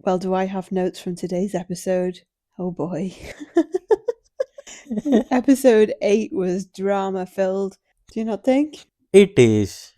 Well, do I have notes from today's episode? Oh boy. Episode 8 was drama filled. Do you not think? It is,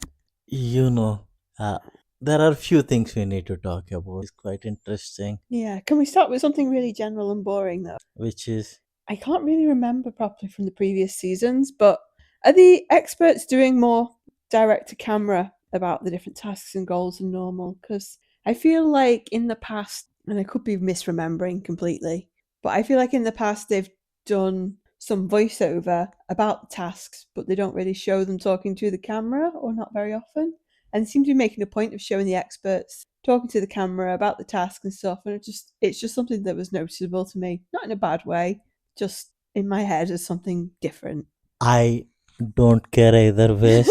you know, uh, there are few things we need to talk about. It's quite interesting, Yeah. Can we start with something really general and boring, though? which is, I can't really remember properly from the previous seasons, but are the experts doing more direct to camera about the different tasks and goals than normal? Because I feel like in the past, and I could be misremembering completely, but I feel like in the past they've done some voiceover about the tasks, but they don't really show them talking to the camera, or not very often. And seem to be making a point of showing the experts talking to the camera about the task and stuff, and it's just something that was noticeable to me, not in a bad way, just in my head as something different. I don't care either ways.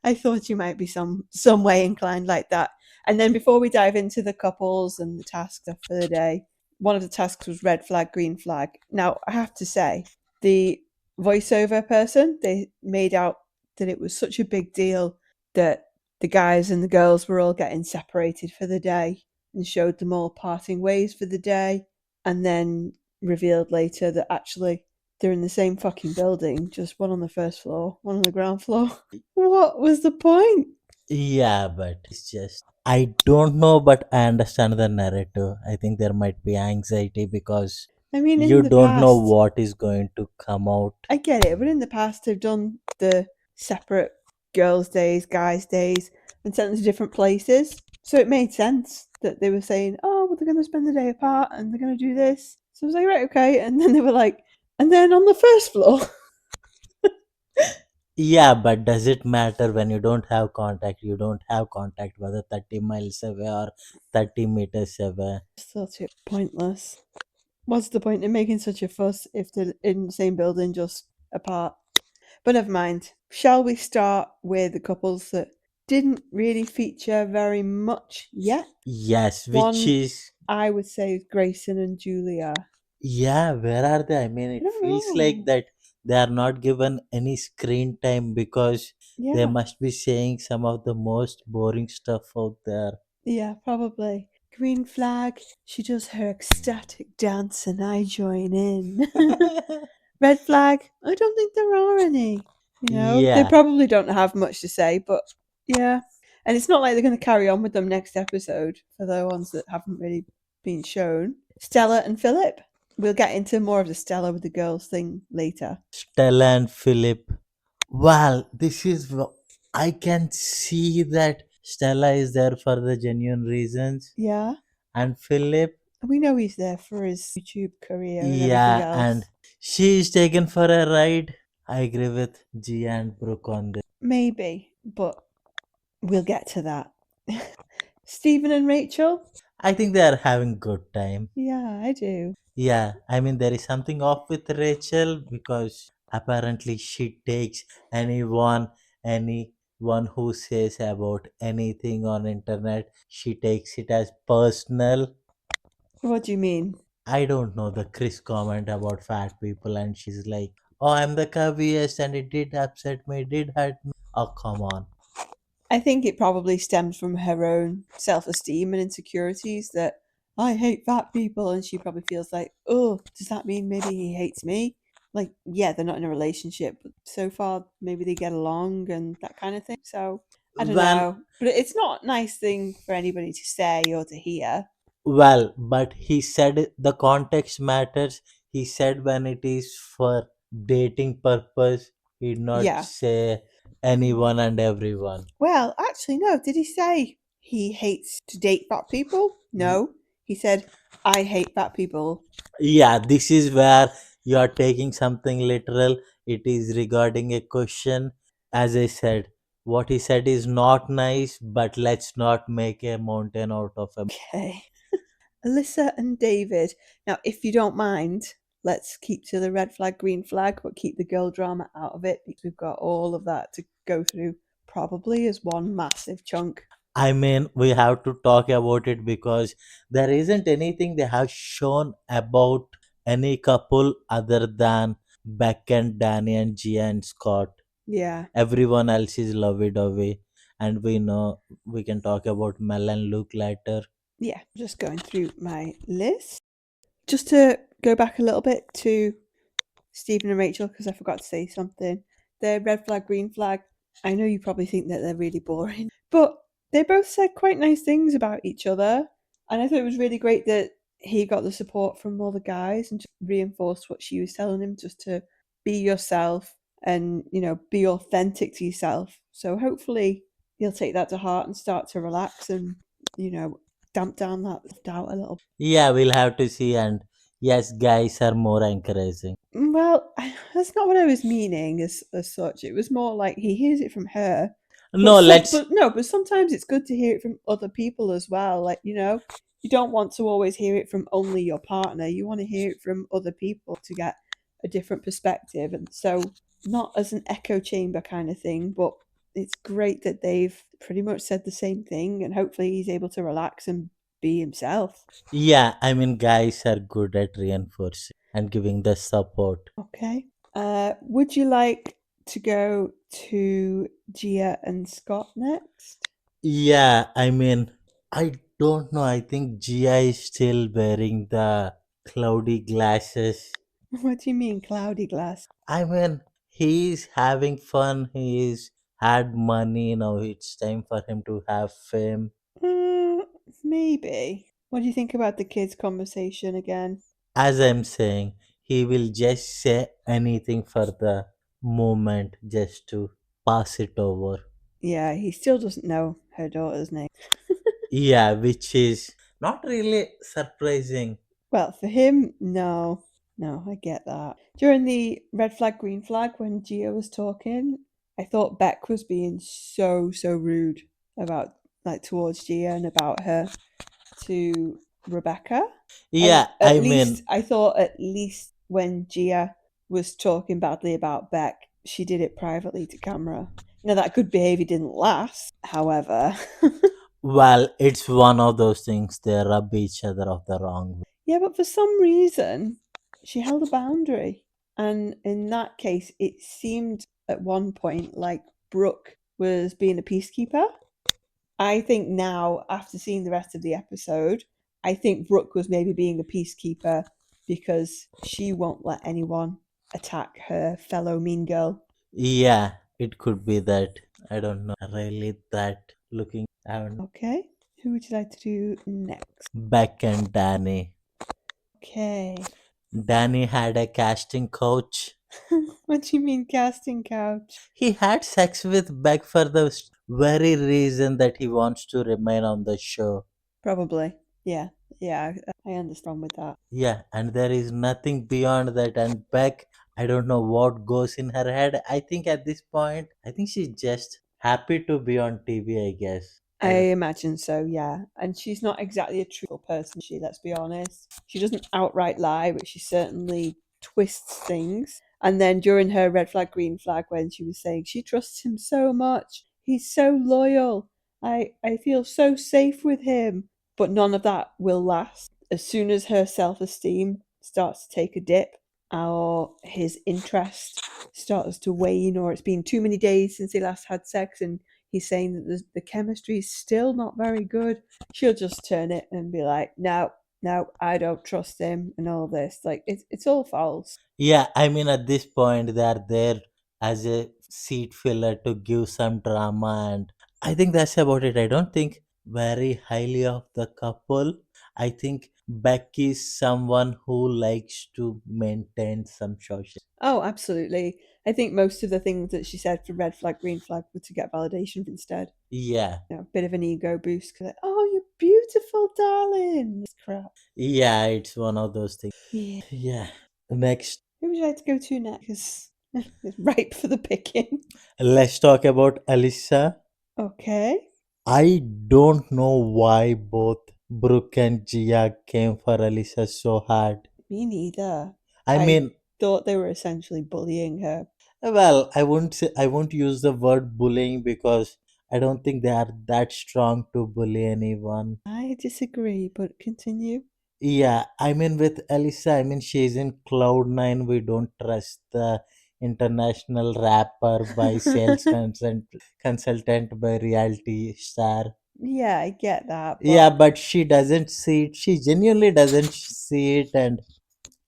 I thought you might be some way inclined like that. And then before we dive into the couples and the tasks for the day, one of the tasks was red flag, green flag. Now I have to say, the voiceover person, they made out that it was such a big deal that the guys and the girls were all getting separated for the day, and showed them all parting ways for the day, and then revealed later that actually they're in the same fucking building, just one on the first floor, one on the ground floor. What was the point? Yeah, but it's just, I don't know, but I understand the narrative. I think there might be anxiety because I mean, in you the don't know past, what is going to come out. I get it, but in the past, they've done the separate girls' days, guys' days, and sent them to different places. So it made sense that they were saying, oh, well, they're going to spend the day apart and they're going to do this. So I was like, right, okay. And then they were like, and then on the first floor. Yeah, but does it matter when you don't have contact? You don't have contact whether 30 miles away or 30 meters away. I thought it pointless. What's the point in making such a fuss if they're in the same building, just apart? But never mind. Shall we start with the couples that didn't really feature very much yet? Yes, which One, is, I would say, is Grayson and Julia. yeah, where are they? I mean, I it don't feels like know. that they are not given any screen time because they Yeah, must be saying some of the most boring stuff out there. yeah, probably. Green flag, she does her ecstatic dance and I join in. Red flag, I don't think there are any. They Yeah, probably don't have much to say, but yeah. And it's not like they're going to carry on with them next episode for the ones that haven't really been shown. Stella and Philip. We'll get into more of the Stella with the girls thing later. Stella and Philip. Well, this is, I can see that Stella is there for the genuine reasons, Yeah. and Philip, We know he's there for his YouTube career and everything yeah, and else. she is taken for a ride. I agree with G and Brooke on this. Maybe, but we'll get to that. Stephen and Rachel? I think they are having good time. Yeah, I do. Yeah, I mean there is something off with Rachel because apparently she takes anyone who says about anything on internet, she takes it as personal. What do you mean? I don't know the Chris comment about fat people, and she's like, "Oh, I'm the curviest, and it did upset me, it did hurt me." Oh, come on. I think it probably stems from her own self esteem and insecurities that I hate fat people, and she probably feels like, oh, does that mean maybe he hates me? Like, yeah, they're not in a relationship, but so far maybe they get along and that kind of thing. So I don't Well, know. But it's not a nice thing for anybody to say or to hear. but he said the context matters. He said when it is for dating purpose, he not Yeah. say anyone and everyone. Well, actually, no. Did he say he hates to date fat people? Y- No. He said, I hate fat people. Yeah, this is where you are taking something literal. It is regarding a question. As I said, what he said is not nice, but let's not make a mountain out of a. Okay. Alyssa and David. Now, if you don't mind, let's keep to the red flag, green flag, but keep the girl drama out of it because we've got all of that to go through probably as one massive chunk. I mean, we have to talk about it because there isn't anything they have shown about any couple other than Beck and Danny and Gia and Scott. Yeah. Everyone else is lovey dovey, and we know we can talk about Mel and Luke later. Yeah, just going through my list. Just to go back a little bit to Stephen and Rachel, because I forgot to say something. The red flag, green flag. I know you probably think that they're really boring, but they both said quite nice things about each other. And I thought it was really great that he got the support from all the guys and just reinforced what she was telling him, just to be yourself and, be authentic to yourself. So hopefully he'll take that to heart and start to relax and, you know, damp down that doubt a little. Yeah, we'll have to see. And yes, guys are more encouraging. Well, that's not what I was meaning as such. It was more like he hears it from her, but No, let's. but no, but sometimes it's good to hear it from other people as well. Like, you don't want to always hear it from only your partner. You want to hear it from other people to get a different perspective, and so not as an echo chamber kind of thing, but it's great that they've pretty much said the same thing, and hopefully he's able to relax and be himself. Yeah, I mean, guys are good at reinforcing and giving the support. Okay. Would you like to go to Gia and Scott next? Yeah, I mean, I don't know. I think Gia is still wearing the cloudy glasses. What do you mean, cloudy glass? I mean, he's having fun. He's had money. Now it's time for him to have fame. Maybe. What do you think about the kids' conversation again? As I'm saying, he will just say anything for the moment just to pass it over. Yeah, he still doesn't know her daughter's name. Yeah, which is not really surprising. Well, for him, no. No, I get that. During the red flag, green flag, when Gia was talking, I thought Beck was being so rude about, like, towards Gia and about her to Rebecca. And Yeah, at I mean, least, I thought, at least when Gia was talking badly about Beck, she did it privately to camera. Now, that good behaviour didn't last, however. well, it's one of those things they rub each other off the wrong way. Yeah, but for some reason, she held a boundary. And in that case, it seemed at one point like Brooke was being a peacekeeper. I think now, after seeing the rest of the episode, I think Brooke was maybe being a peacekeeper because she won't let anyone attack her fellow mean girl. Yeah, it could be that. I don't know. Really, that looking. I haven't. Okay, who would you like to do next? Beck and Danny. Okay. Danny had a casting coach. What do you mean, casting couch? He had sex with Beck for the very reason that he wants to remain on the show. Probably. Yeah, yeah, I understand with that. Yeah, and there is nothing beyond that. And Beck, I don't know what goes in her head. I think at this point, I think she's just happy to be on TV, I guess. I imagine so, yeah. And she's not exactly a truthful person, let's be honest. She doesn't outright lie, but she certainly twists things. And then during her red flag, green flag, when she was saying she trusts him so much, he's so loyal. I feel so safe with him. But none of that will last. As soon as her self esteem starts to take a dip, or his interest starts to wane, or it's been too many days since they last had sex, and he's saying that the chemistry is still not very good, she'll just turn it and be like, no, no, I don't trust him and all this. Like, it's all false. Yeah, I mean, at this point, they are there as a seat filler to give some drama, and I think that's about it. I don't think very highly of the couple. I think Becky is someone who likes to maintain some social. Oh, absolutely. I think most of the things that she said for red flag, green flag were to get validation instead. Yeah, A bit of an ego boost. Like, oh, you're beautiful, darling. This crap. yeah, it's one of those things. Yeah. Yeah, next, Who would you like to go to next? 'Cause it's ripe for the picking. let's talk about Alyssa. Okay. I don't know why both Brooke and Gia came for Alyssa so hard. Me neither. I I mean, thought they were essentially bullying her. well, I won't use the word bullying because I don't think they are that strong to bully anyone. I disagree, but continue. Yeah, I mean with Alyssa, I mean she's in Cloud9. We don't trust the international rapper by sales consultant by reality star. Yeah, I get that, Yeah, but but she doesn't see it. She genuinely doesn't see it, and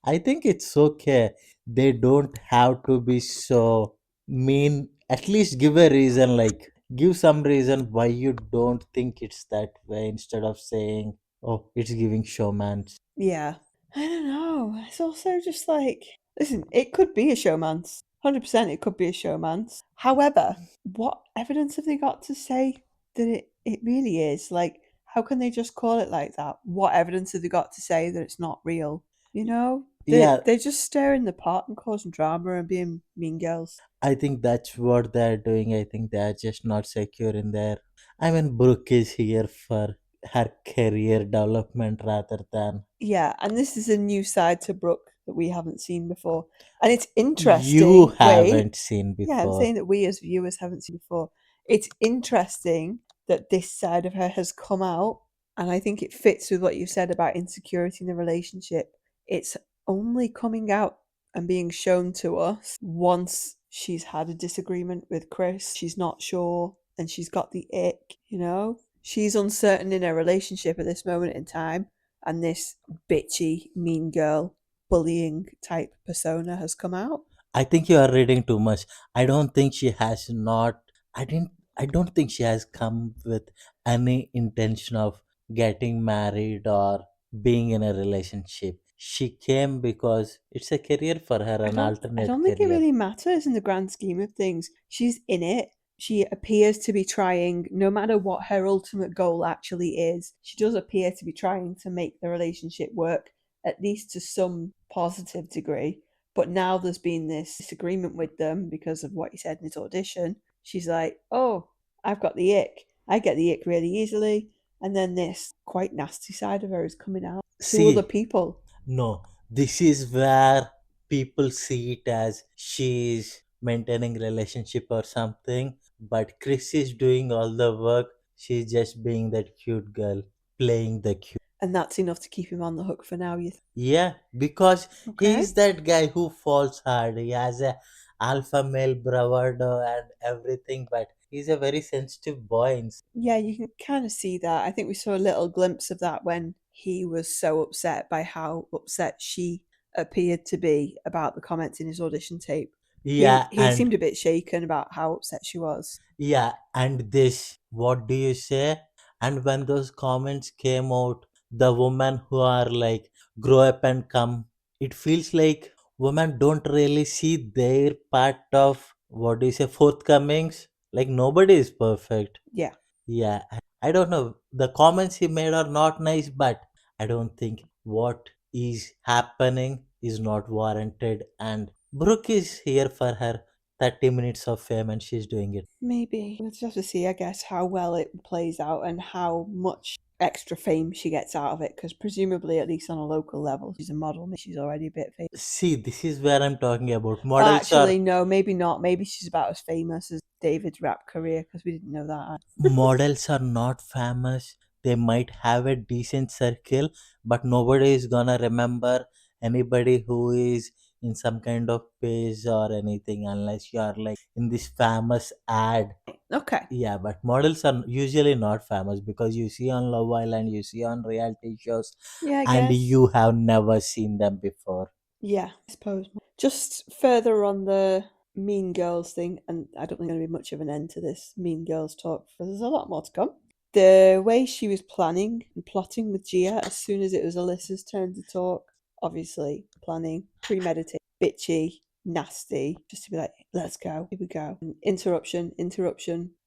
I think it's okay. They don't have to be so mean. At least give a reason, like give some reason why you don't think it's that way instead of saying, "Oh, it's giving showman." yeah. I don't know. It's also just like, listen, it could be a showmance. 100% it could be a showmance. However, what evidence have they got to say that it really is? Like, how can they just call it like that? What evidence have they got to say that it's not real? You know? Yeah, They're just stirring the pot and causing drama and being mean girls. I think that's what they're doing. I think they're just not secure in their. I mean, Brooke is here for her career development rather than Yeah, and this is a new side to Brooke that we haven't seen before. And it's you interesting. Wait, haven't seen yeah, I'm before. saying that we as viewers haven't seen before. It's interesting that this side of her has come out, and I think it fits with what you said about insecurity in the relationship. It's only coming out and being shown to us once she's had a disagreement with Chris. She's not sure, and she's got the ick, you know? She's uncertain in her relationship at this moment in time, and this bitchy, mean girl, bullying type persona has come out. I think you are reading too much. I don't think she has not. I didn't. I don't think she has come with any intention of getting married or being in a relationship. She came because it's a career for her, an I alternate don't think it career. really matters in the grand scheme of things. She's in it. She appears to be trying, no matter what her ultimate goal actually is, she does appear to be trying to make the relationship work, at least to some positive degree. But now there's been this disagreement with them because of what he said in his audition. She's like, oh, I've got the ick. I get the ick really easily. And then this quite nasty side of her is coming out to other See, people. no, this is where people see it as she's maintaining relationship or something, but Chris is doing all the work. She's just being that cute girl, playing the cute. And that's enough to keep him on the hook for now, you think? Yeah, because Okay. he's that guy who falls hard. He has a alpha male bravado and everything, but he's a very sensitive boy. Yeah, you can kind of see that. I think we saw a little glimpse of that when he was so upset by how upset she appeared to be about the comments in his audition tape. Yeah, He and seemed a bit shaken about how upset she was. yeah, and this, what do you say? And when those comments came out, the women who are like, grow up and come, it feels like women don't really see their part of, what do you say, forthcomings. Like, nobody is perfect. Yeah, Yeah, I don't know. The comments he made are not nice, but I don't think what is happening is not warranted. And Brooke is here for her 30 minutes of fame and she's doing it. maybe. We'll just have to see, I guess, how well it plays out and how much extra fame she gets out of it. Because presumably, at least on a local level, she's a model. Maybe she's already a bit famous. See, this is where I'm talking about. Well, Models are actually, no, maybe not. Maybe she's about as famous as David's rap career because we didn't know that. models are not famous. They might have a decent circle, but nobody is gonna remember anybody who is in some kind of page or anything unless you are like in this famous ad. Okay. Yeah, but models are usually not famous because you see on Love Island, you see on reality shows, Yeah, I and guess. you have never seen them before. Yeah, I suppose. Just further on the Mean Girls thing, and I don't think there's going to be much of an end to this Mean Girls talk, because there's a lot more to come. The way she was planning and plotting with Gia as soon as it was Alyssa's turn to talk, obviously planning, premeditated, bitchy, nasty, just to be like, let's go, here we go. And interruption,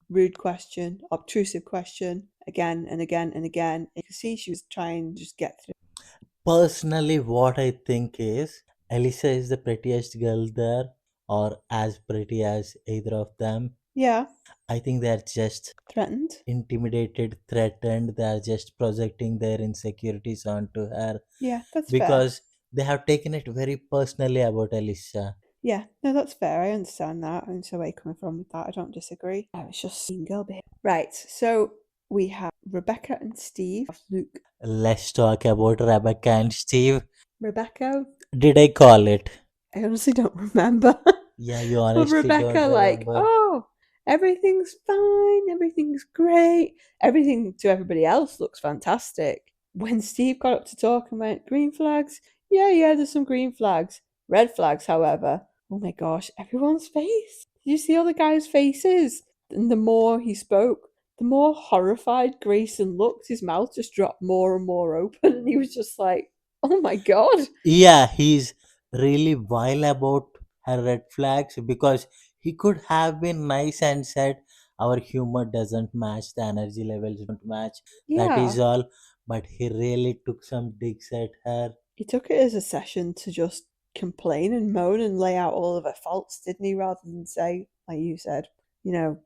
rude question, obtrusive question, again and again and again. You can see she was trying to just get through. Personally, what I think is Elisa is the prettiest girl there, or as pretty as either of them. Yeah, I think they're just threatened. intimidated, threatened, they're just projecting their insecurities onto her Yeah, that's fair. because they have taken it very personally about Elisa. Yeah, no, that's fair. I understand that. I understand where you're coming from with that. I don't disagree. Oh, it's just mean girl behavior. Right, so we have Rebecca and Steve. Luke. Let's talk about Rebecca and Steve. Rebecca? Did I call it? I honestly don't remember. Yeah, you But honestly don't Rebecca, like, remember. oh, everything's fine, everything's great, everything to everybody else looks fantastic. When Steve got up to talk and went, green flags? Yeah, yeah, there's some green flags. Red flags, however. Oh my gosh, everyone's face. Did you see all the guys' faces? And the more he spoke, the more horrified Grayson looked. His mouth just dropped more and more open, and he was just like, oh my god. Yeah, he's really vile about her red flags because he could have been nice and said our humor doesn't match, the energy levels don't match, that is Yeah, all. But he really took some digs at her. he took it as a session to just complain and moan and lay out all of her faults, didn't he? Rather than say, like you said,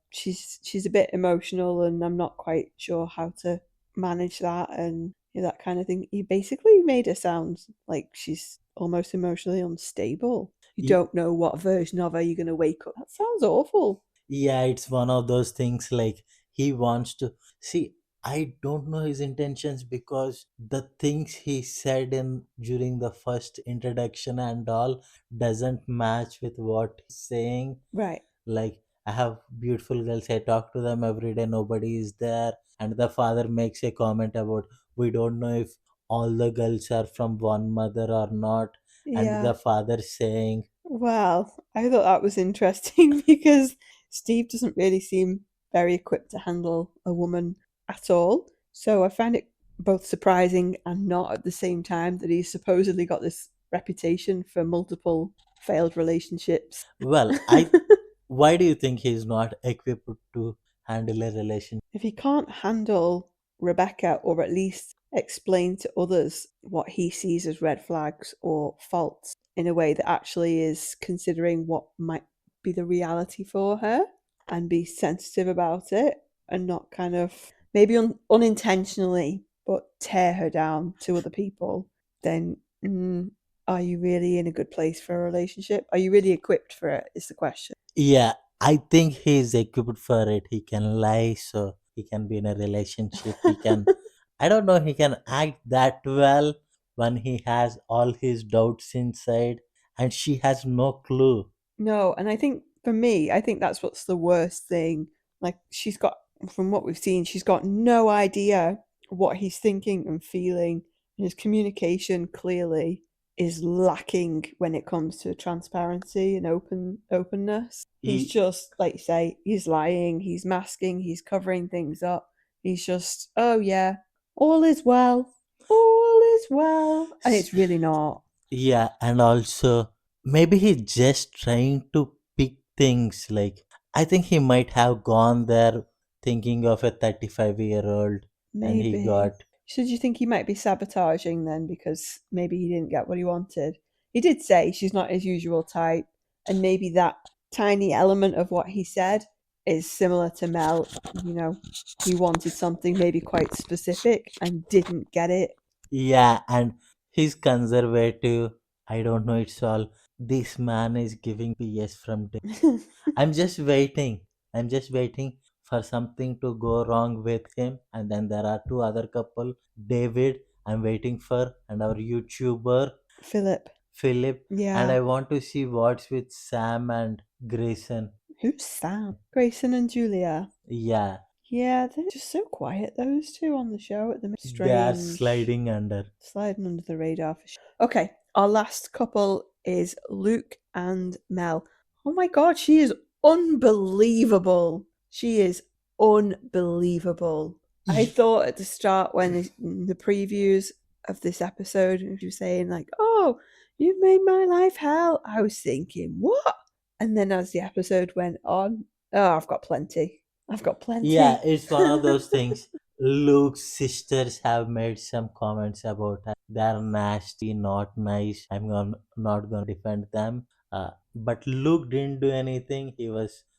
she's a bit emotional, and I'm not quite sure how to manage that, and that kind of thing. He basically made her sound like she's almost emotionally unstable. You Y- don't know what version of her you're going to wake up. That sounds awful. yeah, it's one of those things like he wants to see. I don't know his intentions because the things he said in during the first introduction and all doesn't match with what he's saying. Right. Like, I have beautiful girls, I talk to them every day, nobody is there, and the father makes a comment about we don't know if all the girls are from one mother or not, and Yeah. the father saying, Well, I thought that was interesting because Steve doesn't really seem very equipped to handle a woman at all. So I find it both surprising and not at the same time that he's supposedly got this reputation for multiple failed relationships. well, I why do you think he's not equipped to handle a relationship? If he can't handle Rebecca, or at least explain to others what he sees as red flags or faults in a way that actually is considering what might be the reality for her, and be sensitive about it, and not kind of maybe unintentionally but tear her down to other people, then are you really in a good place for a relationship? Are you really equipped for it, is the question. Yeah, I think he's equipped for it. He can lie, so he can be in a relationship. He can, I don't know, he can act that well when he has all his doubts inside and she has no clue. No, and I think for me, I think that's what's the worst thing. Like, she's got, from what we've seen, she's got no idea what he's thinking and feeling. And his communication clearly is lacking when it comes to transparency and openness. He's He, just, like you say, he's lying, he's masking, he's covering things up. He's just, oh yeah, all is well, all is well, and it's really not. yeah, and also maybe he's just trying to pick things. Like, I think he might have gone there thinking of a 35-year-old and he Maybe. got. Should you think he might be sabotaging then because maybe he didn't get what he wanted? He did say she's not his usual type, and maybe that tiny element of what he said is similar to Mel. He wanted something maybe quite specific and didn't get it. Yeah, and he's conservative. I don't know, it's all. This man is giving PS from day. I'm just waiting. I'm just waiting for something to go wrong with him. And then there are two other couple, David, I'm waiting for, and our YouTuber, Philip. Philip. And Yeah. I want to see what's with Sam and Grayson. Who's Sam? Grayson and Julia. Yeah, Yeah, they're just so quiet, those two on the show at the minute. they are Strange. sliding under. Sliding under the radar for sure. Okay, our last couple is Luke and Mel. Oh my god, she is unbelievable. She is unbelievable. I thought at the start, when in the previews of this episode, she was saying like, "Oh, you've made my life hell," I was thinking, "What?" And then as the episode went on, oh, I've got plenty. I've got Yeah, plenty. it's one of those things. Luke's sisters have made some comments about her. They're nasty, not nice. Not gonna defend them. But Luke didn't do anything.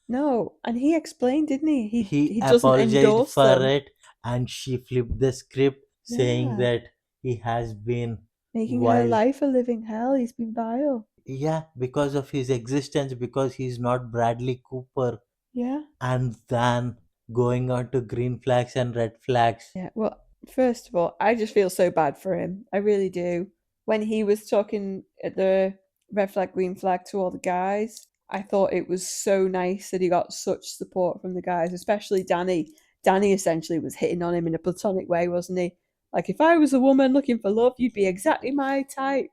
No, and he explained, didn't he? He He he doesn't apologized endorse for them. it, and she flipped the script, saying Yeah, that he has been making her wild. life a living hell. He's been vile. Yeah, because of his existence, because he's not Bradley Cooper, Yeah, and then going on to green flags and red flags. yeah. Well, first of all, I just feel so bad for him. I really do. When he was talking at the red flag, green flag to all the guys, I thought it was so nice that he got such support from the guys, especially Danny. Danny essentially was hitting on him in a platonic way, wasn't he? Like, if I was a woman looking for love, you'd be exactly my type.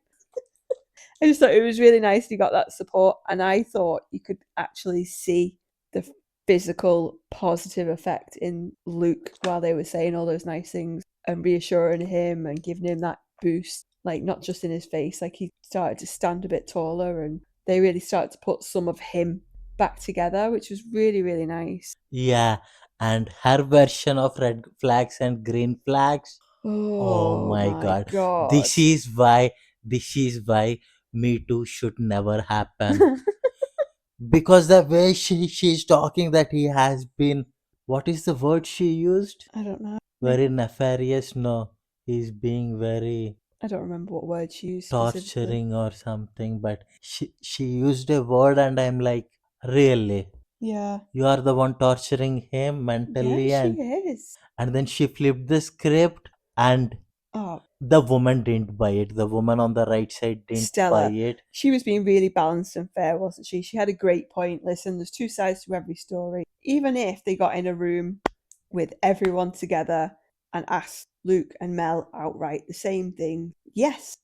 I just thought it was really nice he got that support, and I thought you could actually see the physical positive effect in Luke while they were saying all those nice things and reassuring him and giving him that boost, like not just in his face, like he started to stand a bit taller, and they really started to put some of him back together, which was really, really nice. Yeah, and her version of red flags and green flags. Oh Oh my my god. god. This is why Me Too should never happen. Because the way she's talking that he has been, what is the word she used? I don't know. Very nefarious. No, he's being very I don't remember what word she used specifically. torturing or something, but she used a word and I'm like, really? Yeah. You are the one torturing him Yeah, mentally, she is. and then she flipped the script, and Oh, the woman didn't buy it. The woman on the right side didn't buy Stella. it. She was being really balanced and fair, wasn't she? She had a great point. Listen, there's two sides to every story. Even if they got in a room with everyone together and asked Luke and Mel outright the same thing, yes,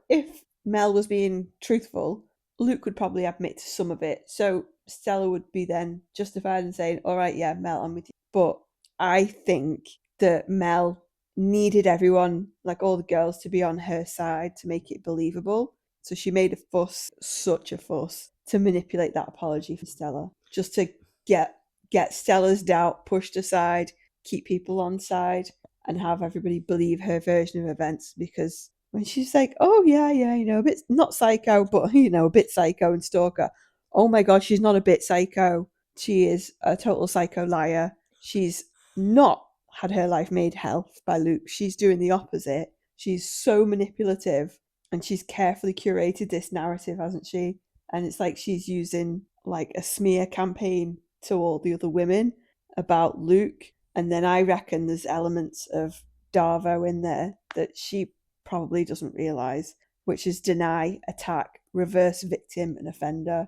if Mel was being truthful, Luke would probably admit to some of it. So Stella would be then justified in saying, all right, yeah, Mel, I'm with you. But I think that Mel needed everyone, like all the girls, to be on her side to make it believable. So she made a fuss, such a fuss, to manipulate that apology for Stella, just to get Stella's doubt pushed aside, keep people on side, and have everybody believe her version of events. Because when she's like, "Oh yeah, yeah, a bit not psycho, but a bit psycho and stalker," oh my god, she's not a bit psycho. She is a total psycho liar. She's not had her life made hell by Luke. She's doing the opposite. She's so manipulative, and she's carefully curated this narrative, hasn't she? And it's like she's using like a smear campaign to all the other women about Luke. And then I reckon there's elements of Darvo in there that she probably doesn't realize, which is deny, attack, reverse victim and offender.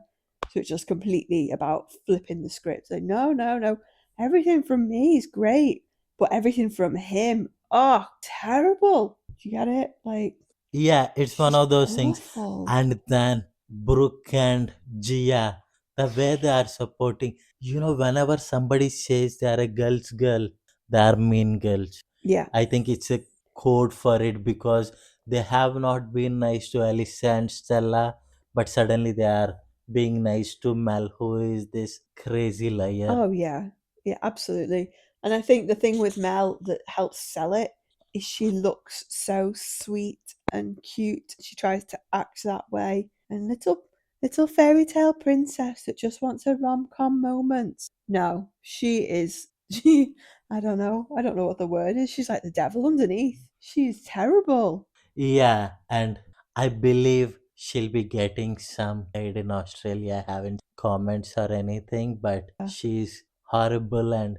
So it's just completely about flipping the script. Like, no, no, no. Everything from me is great, but everything from him, oh, terrible. Do you get it? Like, Yeah, it's one she's of those things. awful. And then Brooke and Gia, the way they are supporting, whenever somebody says they are a girl's girl, they are mean girls. Yeah. I think it's a code for it because they have not been nice to Alicia and Stella, but suddenly they are being nice to Mel, who is this crazy liar. Oh yeah, yeah, absolutely. And I think the thing with Mel that helps sell it is she looks so sweet and cute. She tries to act that way, and little fairy tale princess that just wants a rom com moment. No, she is. She. I don't know what the word is. She's like the devil underneath. She's terrible. Yeah, and I believe she'll be getting some aid in Australia. I haven't comments or anything, but she's horrible, and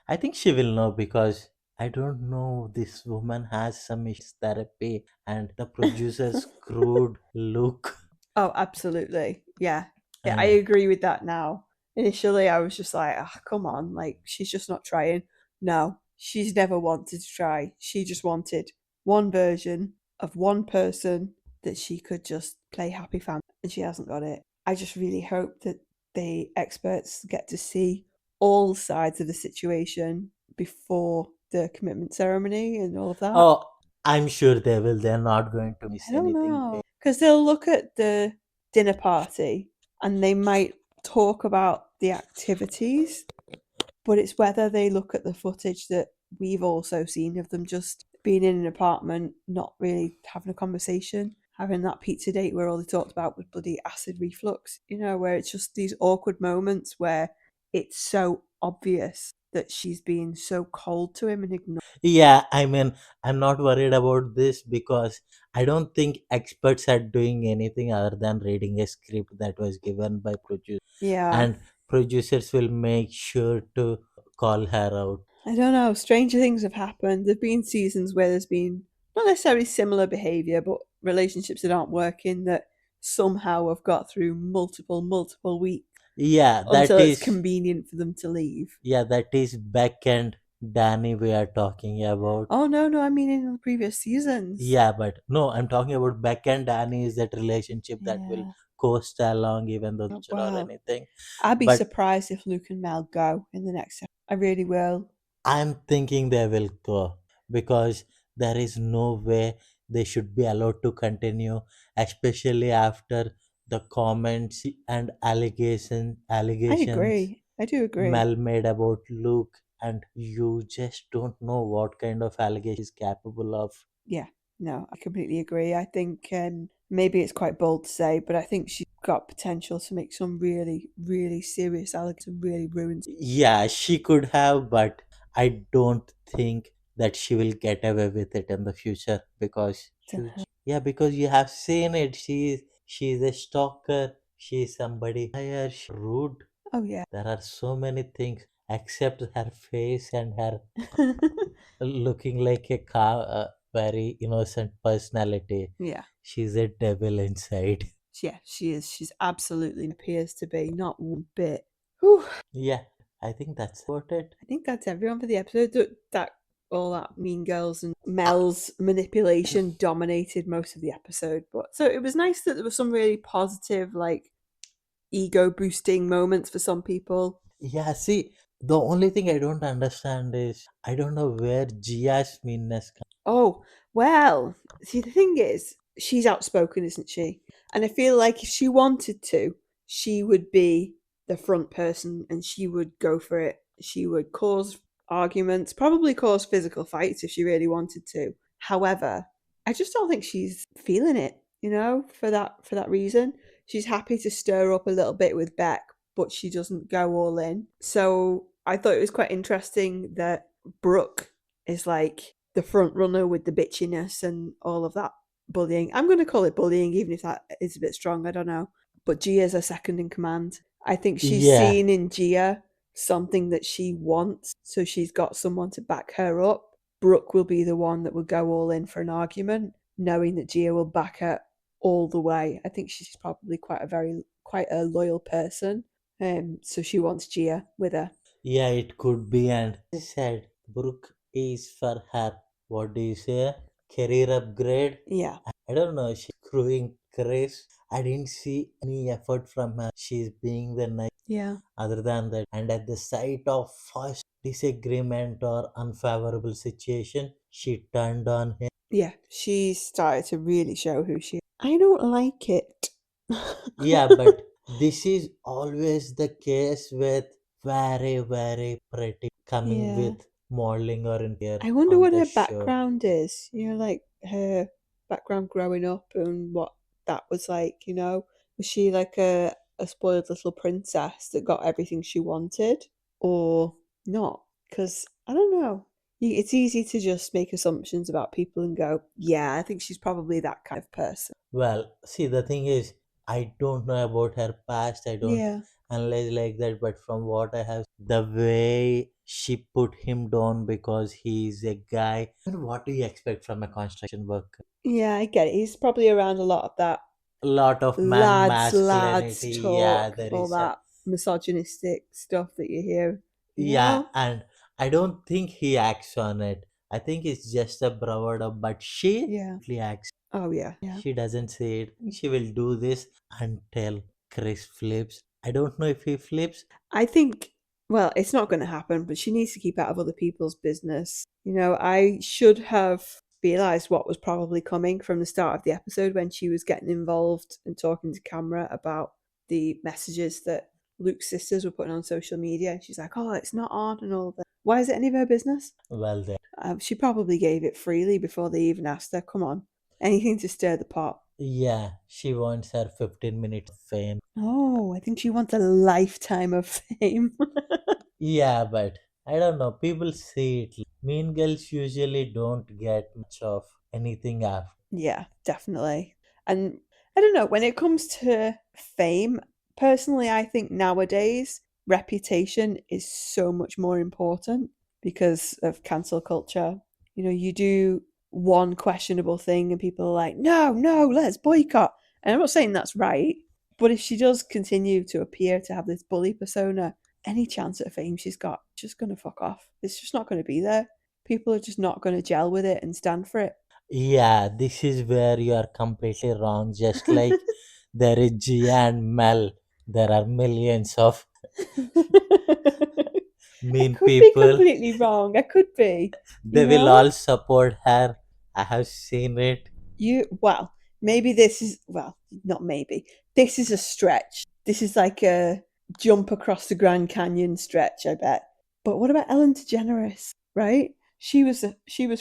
I think she will know because I don't know, this woman has some issues therapy, and the producer screwed Luke. Oh, absolutely. Yeah. Yeah, I Uh, agree with that now. Initially, I was just like, oh, come on, like, she's just not trying. No, she's never wanted to try. She just wanted one version of one person that she could just play happy family, and she hasn't got it. I just really hope that the experts get to see all sides of the situation before the commitment ceremony and all of that. oh, I'm sure they will. They're not going to I miss don't anything. know. Because they'll look at the dinner party and they might talk about the activities, but it's whether they look at the footage that we've also seen of them just being in an apartment, not really having a conversation, having that pizza date where all they talked about was bloody acid reflux, where it's just these awkward moments where it's so obvious that she's being so cold to him and ignored. Yeah, I mean, I'm not worried about this because I don't think experts are doing anything other than reading a script that was given by producer, Yeah. and producers will make sure to call her out. I don't know. Stranger things have happened. There've been seasons where there's been not necessarily similar behaviour, but relationships that aren't working that somehow have got through multiple weeks Yeah, until it's convenient for them to leave. that is Beck and Danny we are talking about. Oh no, I mean in the previous seasons. Yeah, but no, I'm talking about Beck and Danny is that relationship that will Yeah. coast along even though Oh, or wow. anything. I'd be But surprised if Luke and Mel go in the next. I really will. I'm thinking they will go because there is no way they should be allowed to continue, especially after the comments and I allegations agree. I do agree. Mel made about Luke, and you just don't know what kind of allegations capable of. Yeah. No, I completely agree. I think maybe it's quite bold to say, but I think she's got potential to make some really serious allegations, really ruin. Yeah, she could have, but I don't think that she will get away with it in the future because yeah, because you have seen it. She's a stalker. She's somebody higher, rude. Oh yeah. There are so many things except her face and her looking like a very innocent personality. Yeah. She's a devil inside. Yeah, she is. She's absolutely appears to be not one bit. Whew. Yeah, I think that's about it. I think that's everyone for the episode. That all that Mean Girls and Mel's manipulation dominated most of the episode, but so it was nice that there was some really positive, like ego boosting moments for some people. Yeah, see, the only thing I don't understand is I don't know where Gia's meanness comes. Oh, well, see, the thing is, she's outspoken, isn't she? And I feel like if she wanted to, she would be the front person and she would go for it. She would cause arguments, probably cause physical fights if she really wanted to. However, I just don't think she's feeling it, for that reason. She's happy to stir up a little bit with Beck, but she doesn't go all in. So I thought it was quite interesting that Brooke is like the front runner with the bitchiness and all of that bullying. I'm going to call it bullying, even if that is a bit strong. I don't know. But Gia's a second in command. I think she's Yeah, seen in Gia something that she wants, so she's got someone to back her up. Brooke will be the one that will go all in for an argument, knowing that Gia will back her all the way. I think she's probably quite a loyal person. So she wants Gia with her. yeah, it could be. And I said, Brooke is for her. What do you say? Career upgrade? Yeah. I don't know. She's screwing Chris. I didn't see any effort from her. She's being the nice. Yeah. Other than that, and at the sight of first disagreement or unfavorable situation, she turned on him. Yeah, she started to really show who she is. I don't like it. Yeah, but this is always the case with very pretty coming Yeah. with modeling or in here I wonder on what the her show. background is. Like her background growing up and what that was like, Was she like a spoiled little princess that got everything she wanted or not? Because I don't know. It's easy to just make assumptions about people and go, yeah, I think she's probably that kind of person. Well, see, the thing is, I don't know about her past. I don't Yeah. analyze like that. But from what I have, the way she put him down because he's a guy. And what do you expect from a construction worker? Yeah, I get it. He's probably around a lot of that A lot of man lads masculinity. Yeah, talk, there all is a that misogynistic stuff that you hear. yeah, and I don't think he acts on it. I think it's just a bravado, but she Yeah. really acts. Oh yeah. She doesn't say it. She will do this until Chris flips. I don't know if he flips. I think, well, it's not going to happen, but she needs to keep out of other people's business. I should have realized what was probably coming from the start of the episode when she was getting involved and talking to camera about the messages that Luke's sisters were putting on social media. She's like, oh, it's not on and all that. Why is it any of her business? Well, then. She probably gave it freely before they even asked her. Come on. Anything to stir the pot. Yeah, she wants her 15 minutes of fame. Oh, I think she wants a lifetime of fame. Yeah, but I don't know. People see it. Mean girls usually don't get much of anything after. Yeah, definitely. And I don't know, when it comes to fame, personally, I think nowadays reputation is so much more important because of cancel culture. You do one questionable thing and people are like, no, let's boycott. And I'm not saying that's right, but if she does continue to appear to have this bully persona, any chance at fame she's got, just going to fuck off. It's just not going to be there. People are just not going to gel with it and stand for it. Yeah, this is where you are completely wrong. Just like there is G and Mel, there are millions of I mean could be people. completely wrong. I could be, you They will know? all support her. I have seen it. Well, maybe this is, well, not maybe. This is a stretch. This is like a jump across the Grand Canyon stretch, I bet. But what about Ellen DeGeneres, right? She was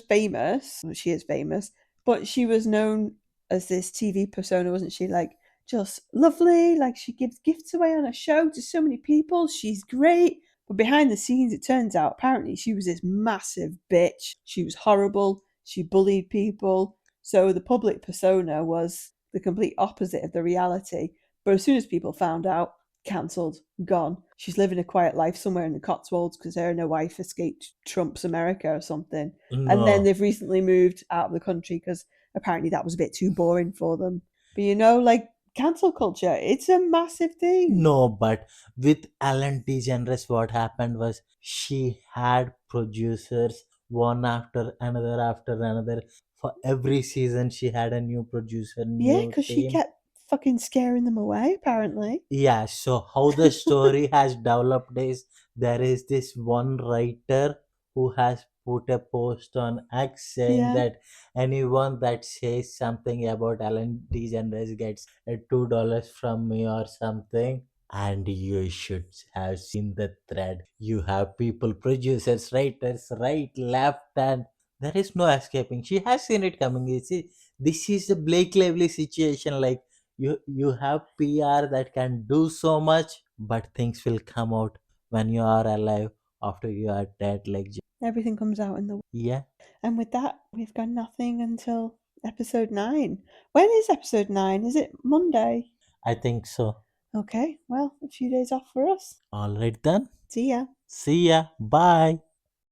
famous. Well, she is famous, but she was known as this TV persona, wasn't she? Like just lovely, like she gives gifts away on a show to so many people. She's great. But behind the scenes, it turns out apparently she was this massive bitch. She was horrible. She bullied people. So the public persona was the complete opposite of the reality. But as soon as people found out, cancelled, gone. She's living a quiet life somewhere in the Cotswolds because her and her wife escaped Trump's America or something. And then No, they've recently moved out of the country because apparently that was a bit too boring for them. But like cancel culture, it's a massive thing. no, but with Ellen DeGeneres, what happened was she had producers one after another. For every season, she had a new producer, Yeah, new because she team. kept fucking scaring them away, apparently. Yeah, so how the story has developed is there is this one writer who has put a post on X saying Yeah. that anyone that says something about Alan DeGeneres gets a $2 from me or something. And you should have seen the thread. You have people, producers, writers, right, left, and there is no escaping. She has seen it coming. You see, this is the Blake Lively situation. Like you have PR that can do so much, but things will come out when you are alive after you are dead. Like Everything comes out in the. yeah, And with that, we've got nothing until episode 9. When is episode 9? Is it Monday? I think so. Okay, well, a few days off for us. All right then. See ya. See ya. Bye.